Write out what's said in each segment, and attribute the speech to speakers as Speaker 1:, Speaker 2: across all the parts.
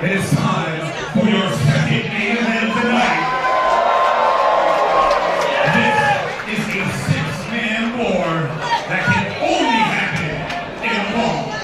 Speaker 1: It is time for your second main event tonight. This is a six-man war that can only happen in a ball.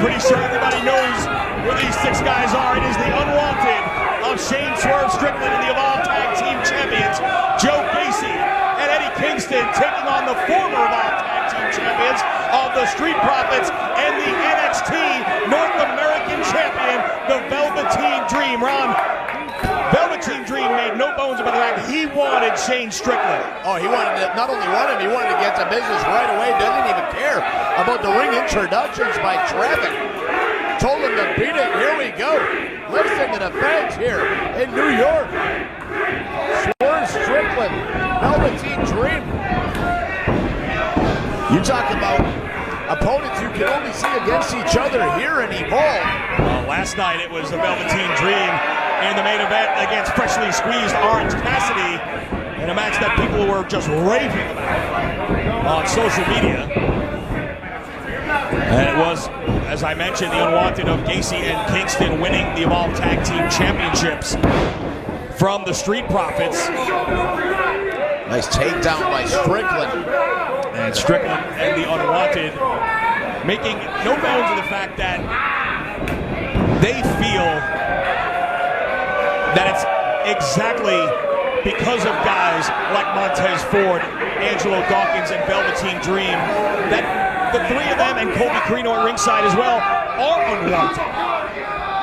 Speaker 2: pretty sure everybody knows who these 6 guys are. It is the Unwanted of Shane Swerve Strickland and the Evolve Tag Team Champions, Joe Gacy and Eddie Kingston, taking on the former Evolve Tag Team Champions of the Street Profits and the NXT North American Champion, the Velveteen Dream. Ron, Velveteen Dream made no bones about the fact he wanted Shane Strickland.
Speaker 3: Oh, he wanted to, not only wanted him, he wanted to get to business right away. Doesn't even care about the ring introductions by Trevin. Told him to beat it. Here we go. Listen to the fans here in New York. Swerve Strickland, Velveteen Dream. You talk about opponents you can only see against each other here in Evolve.
Speaker 2: Last night it was the Velveteen Dream in the main event against freshly squeezed Orange Cassidy in a match that people were just raving about on social media. And it was, as I mentioned, the Unwanted of Gacy and Kingston winning the Evolve Tag Team Championships from the Street Profits.
Speaker 3: Nice takedown by Strickland.
Speaker 2: And Strickland and the Unwanted making no bones of the fact that they feel that it's exactly because of guys like Montez Ford, Angelo, Dawkins, and Velveteen Dream that the 3 of them, and Colby Carino at ringside as well, are unwanted.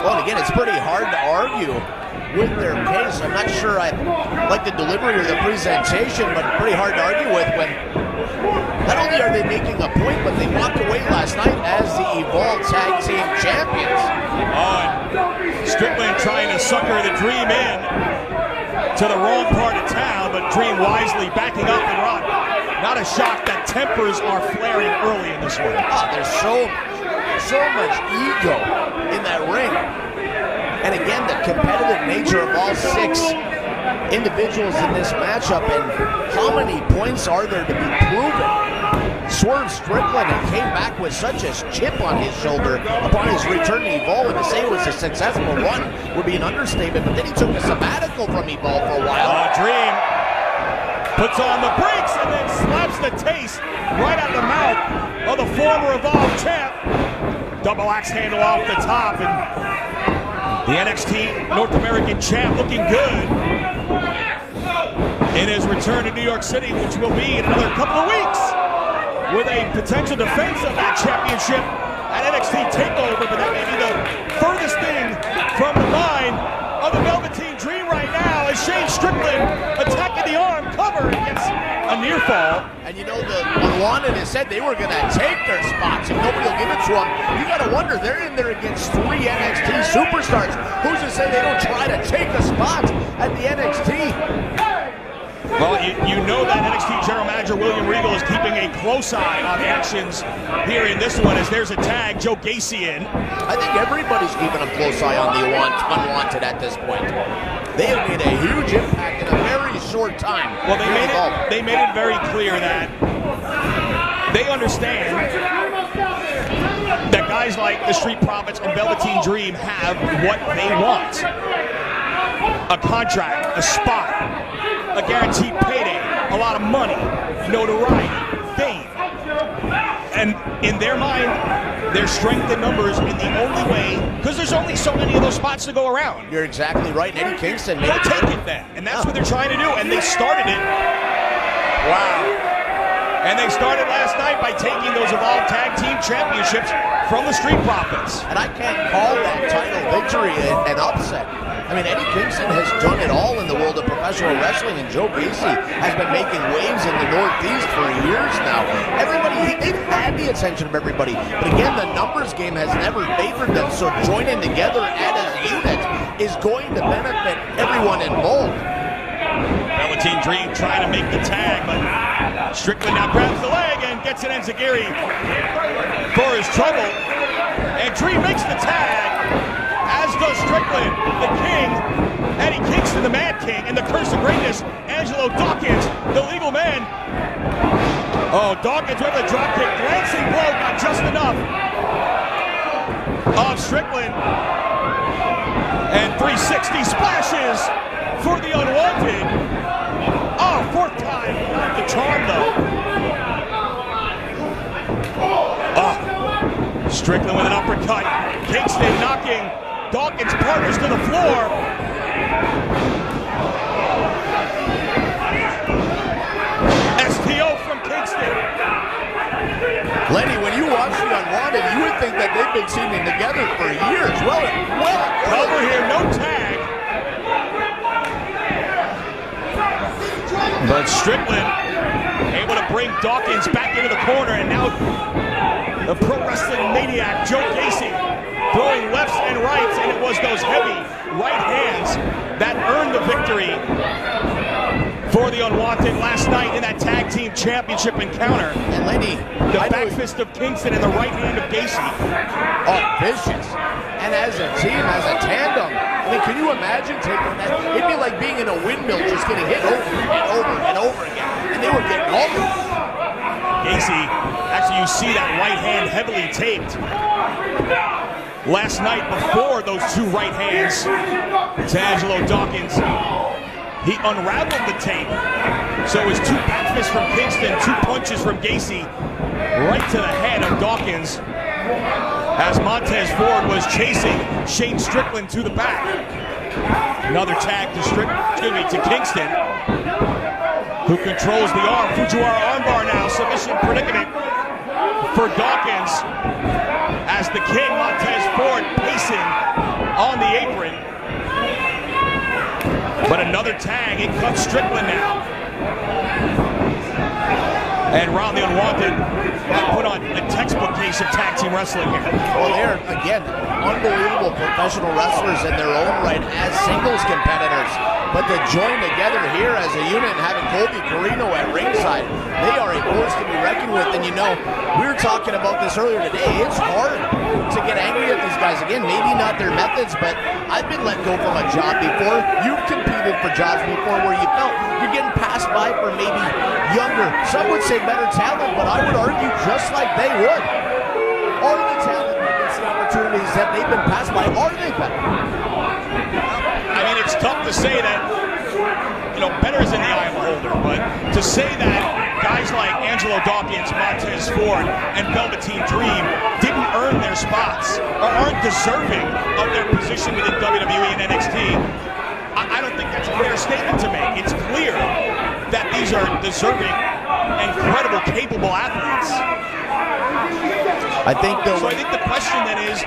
Speaker 3: Well, again, it's pretty hard to argue with their case. I'm not sure I like the delivery or the presentation, but pretty hard to argue with when not only are they making a point, but they walked away last night as the Evolve Tag Team Champions.
Speaker 2: Strickland trying to sucker the Dream in to the wrong part of town, but Dream wisely backing up and run. Not a shock that tempers are flaring early in this one.
Speaker 3: Oh, there's so much ego in that ring. And again, the competitive nature of all 6 individuals in this matchup, and how many points are there to be proven? Swerve Strickland came back with such a chip on his shoulder upon his return to Evolve, and to say it was a successful one would be an understatement, but then he took a sabbatical from Evolve for a while.
Speaker 2: Dream puts on the brakes and then slaps the taste right out of the mouth of the former Evolve champ. Double axe handle off the top, and the NXT North American champ looking good in his return to New York City, which will be in another couple of weeks, with a potential defense of that championship at NXT TakeOver. But that may be the furthest thing from the mind of the Velveteen Dream right now, as Shane Strickland attacking the arm, cover against a near fall.
Speaker 3: And you know, the Unwanted has said they were going to take their spots and nobody will give it to them. You got to wonder, they're in there against 3 NXT superstars. Who's to say they don't try to take a spot at the NXT?
Speaker 2: Well, you know that NXT General Manager William Regal is keeping a close eye on the actions here in this one, as there's a tag, Joe Gacy in.
Speaker 3: I think everybody's keeping a close eye on the Unwanted at this point. They have made a huge impact in a very short time.
Speaker 2: Well, they made it very clear that they understand that guys like the Street Profits and Velveteen Dream have what they want. A contract, a spot, a guaranteed payday, a lot of money, notoriety, fame. And in their mind, their strength in numbers in the only way, because there's only so many of those spots to go around.
Speaker 3: You're exactly right. And Eddie Kingston made
Speaker 2: it. Take it then. And that's what they're trying to do. And they started it. Wow. And they started last night by taking those Evolve Tag Team Championships from the Street Profits.
Speaker 3: And I can't call that title victory an upset. I mean, Eddie Kingston has done it all in the world of professional wrestling, and Joe Gacy has been making waves in the Northeast for years now. They've had the attention of everybody, but again, the numbers game has never favored them, so joining together as a unit is going to benefit everyone involved.
Speaker 2: Velveteen Dream trying to make the tag, but Strickland now grabs the leg and gets it Enziguri for his trouble. And Dream makes the tag, as does Strickland, the King, Eddie Kingston, the Mad King, and the Curse of Greatness, Angelo Dawkins, the legal man. Oh, Dawkins with a dropkick, glancing blow, not just enough of Strickland. And 360 splashes for the Unwanted. Oh, 4th time, not the charm though. Strickland with an uppercut. Kingston knocking Dawkins' partners to the floor. STO from Kingston.
Speaker 3: Lenny, when you watch the Unwanted, you would think that they've been teaming together for years. Well,
Speaker 2: cover here, no tag. But Strickland able to bring Dawkins back into the corner, and now the pro wrestling maniac Joe Gacy throwing lefts and rights, and it was those heavy right hands that earned the victory for the Unwanted last night in that tag team championship encounter.
Speaker 3: And Lenny,
Speaker 2: the back fist of Kingston and the right hand of Gacy.
Speaker 3: Oh, vicious. And as a team, as a tandem, I mean, can you imagine taking that? It'd be like being in a windmill just getting hit over and over and over again. And they were getting all the...
Speaker 2: Gacy, actually you see that right hand heavily taped. Last night before those two right hands to Angelo Dawkins, he unraveled the tape. So it was two back fists from Kingston, two punches from Gacy, right to the head of Dawkins, as Montez Ford was chasing Shane Strickland to the back. Another tag to Kingston, who controls the arm. Fujiwara armbar now, submission predicament for Dawkins, as the King, Montez Ford, pacing on the apron. But another tag, it cuts Strickland now. And Ron the Unwanted put on a textbook case of tag team wrestling here.
Speaker 3: Well, they're, again, unbelievable professional wrestlers in their own right as singles competitors. But to join together here as a unit and having Colby Carino at ringside, they are a force to be reckoned with. And you know, we were talking about this earlier today. It's hard to get angry at these guys. Again, maybe not their methods, but I've been let go from a job before. You've competed for jobs before where you felt you're getting passed by for maybe younger, some would say better talent, but I would argue just like they would. Are the talent against the opportunities that they've been passed by, are they better?
Speaker 2: I mean, it's tough to say that, you know, better is in the eye of the beholder, but to say that guys like Angelo Dawkins, Montez Ford, and Velveteen Dream didn't earn their spots or aren't deserving of their position within WWE and NXT, I don't think that's a fair statement to make. It's clear that these are deserving, incredible, capable athletes.
Speaker 3: I think
Speaker 2: the question then is,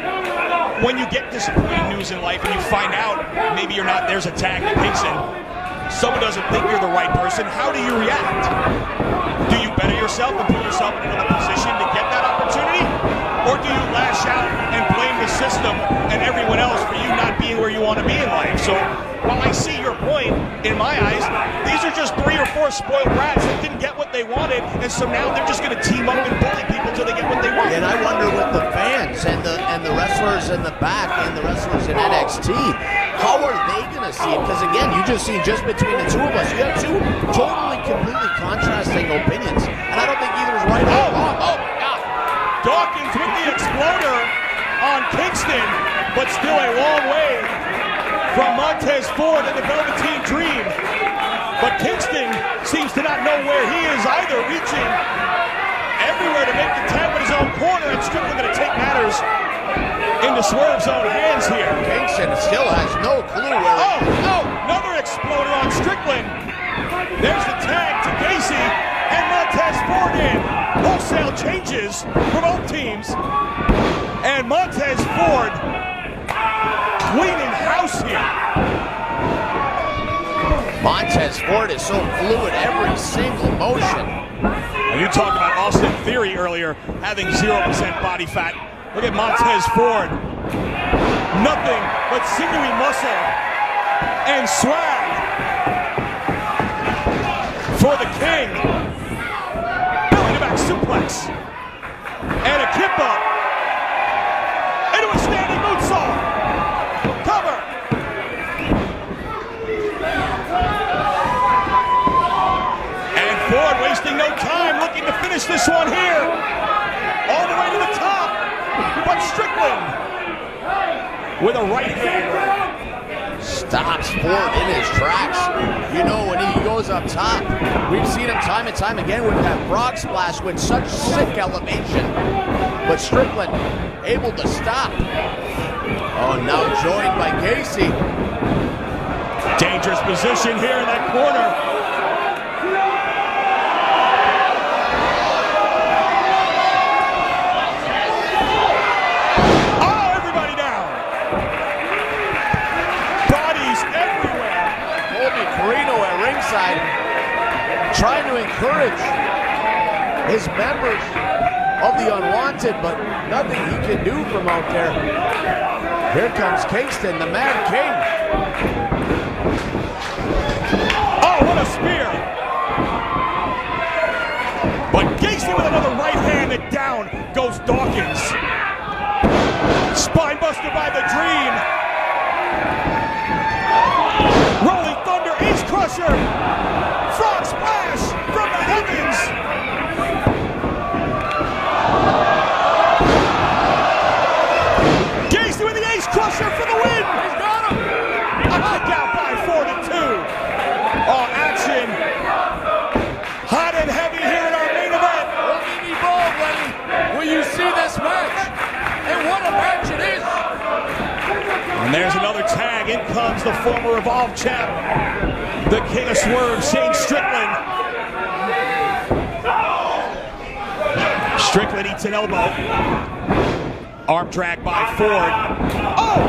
Speaker 2: when you get disappointing news in life and you find out maybe you're not, there's a tag to Kingston, someone doesn't think you're the right person, how do you react? Do you better yourself and put yourself in another position to get that opportunity? Or do you lash out and blame the system and everyone else for you not being where you want to be in life? So while I see your point, in my eyes, these are just 3 or 4 spoiled brats that didn't get what they wanted, and so now they're just going to team up and bully people until they get what they want.
Speaker 3: And I wonder with the fans and the wrestlers in the back and the wrestlers in NXT, how are they going to see it? Because again, you just seen just between the two of us, you have two totally, completely contrasting opinions, and I don't think either is right or wrong. Oh my God!
Speaker 2: Dawkins with the exploder on Kingston, but still a long way from Montez Ford and the Velveteen Dream. But Kingston seems to not know where he is either, reaching everywhere to make the tag with his own corner, and Strickland going to take matters into Swerve's own hands here.
Speaker 3: Kingston still has no clue where.
Speaker 2: Oh, another exploder on Strickland. There's the tag to Gacy, and Montez Ford in. Wholesale changes for both teams, and Montez Ford cleaning house here.
Speaker 3: Montez Ford is so fluid, every single motion.
Speaker 2: And you talked about Austin Theory earlier, having 0% body fat. Look at Montez Ford. Nothing but sinewy muscle and swag for the King. Belly to back suplex. And a kip up. Into a standing moonsault. Cover. And Ford wasting no time, looking to finish this one here. All the way to the top. But Strickland with a right hand
Speaker 3: stops Ford in his tracks. You know, when he goes up top, we've seen him time and time again with that frog splash with such sick elevation. But Strickland able to stop. Oh, now joined by Gacy.
Speaker 2: Dangerous position here in that corner.
Speaker 3: Trying to encourage his members of the Unwanted, but nothing he can do from out there. Here comes Kingston, the Mad King.
Speaker 2: Oh, what a spear! But Gacy with another right hand, and down goes Dawkins. Spinebuster by the Dream. Rolling Thunder, Ace Crusher. Frog splash from the heavens. Gacy with the Ace Crusher for the win. He's got him. A kick out by 4-2. Oh, action. Hot and heavy here in our main event.
Speaker 4: Hold me ball, Lenny. Will you see this match? And what a match it is.
Speaker 2: And there's another tag. In comes the former Evolve champ. The King of Swerve, Strickland. Strickland eats an elbow. Arm drag by Ford. Oh,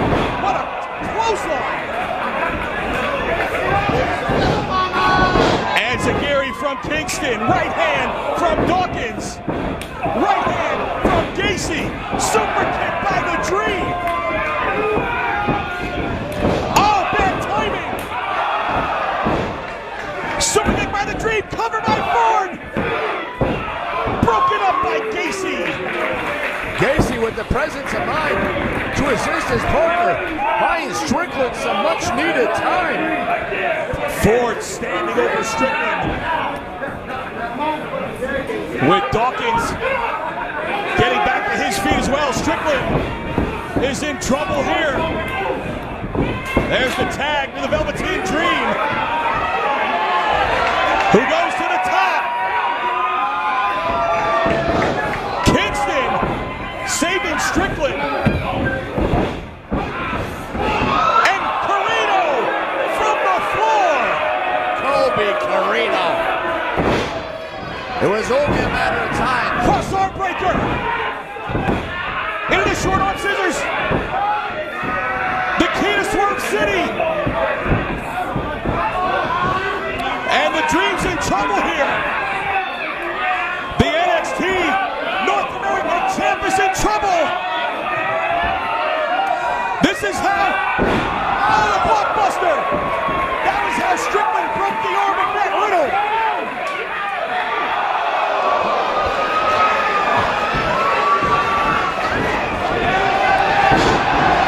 Speaker 2: what a clothesline! And Zagiri from Kingston. Right hand from Dawkins. Right hand from Gacy. Super kick by the Dream. Super kick by the Dream, covered by Ford. Broken up by Gacy.
Speaker 3: Gacy with the presence of mind to assist his partner, buying Strickland some much needed time.
Speaker 2: Ford standing over Strickland. With Dawkins getting back to his feet as well. Strickland is in trouble here. There's the tag to the Velveteen Dream. Who goes to the top? Kingston saving Strickland. And Carino from the floor.
Speaker 3: Colby Carino. It was only a matter of time.
Speaker 2: Cross arm breaker. Into the short arm scissors. The King of Swerve City. Dream's in trouble here. The NXT North American champ is in trouble. This is how, oh, the blockbuster. That was how Strickland broke the arm of Matt Riddle.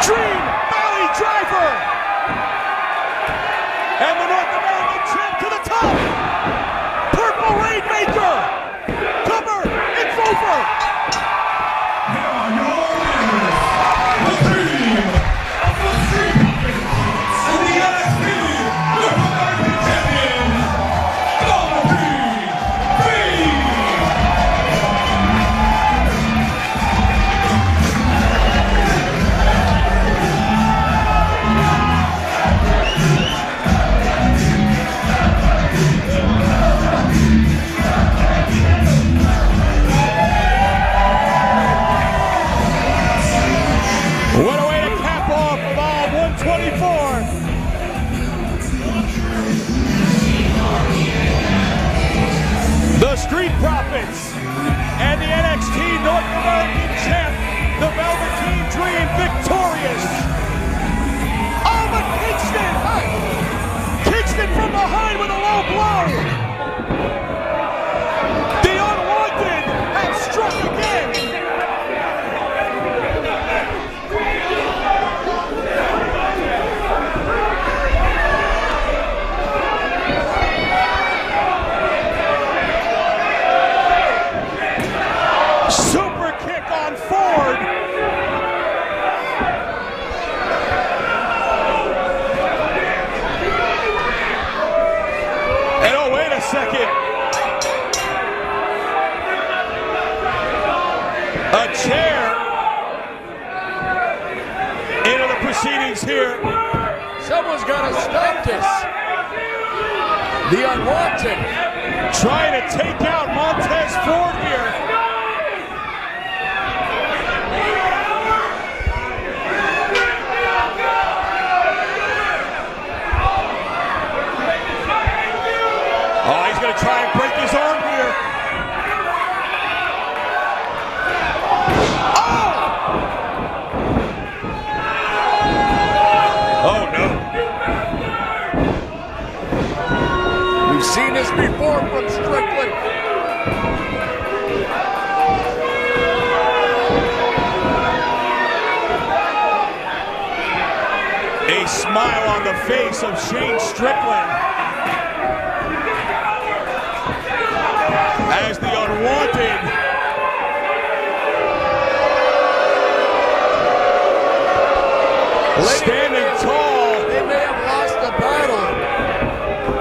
Speaker 2: Dream Valley Driver. And the North American champ to the top. Rainmaker! Cover! It's over!
Speaker 1: Now your winners, the Dream of the Street Profits and the NXT North American Champions, Velveteen.
Speaker 2: here.
Speaker 4: Someone's got to stop this. The Unwanted.
Speaker 2: Trying to take out Montez Ford here. Oh, he's going to try and break his arm here. Oh no.
Speaker 4: We've seen this before from Strickland.
Speaker 2: A smile on the face of Shane Strickland as the Unwanted standing tall.
Speaker 4: They may have lost the battle,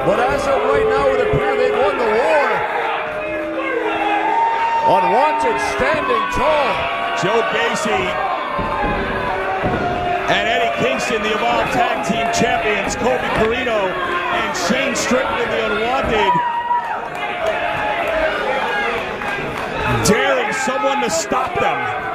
Speaker 4: but as of right now, it appears they've won the war. Unwanted standing tall.
Speaker 2: Joe Gacy and Eddie Kingston, the Evolve Tag Team Champions, Colby Corino and Shane Strickland, the Unwanted, daring someone to stop them.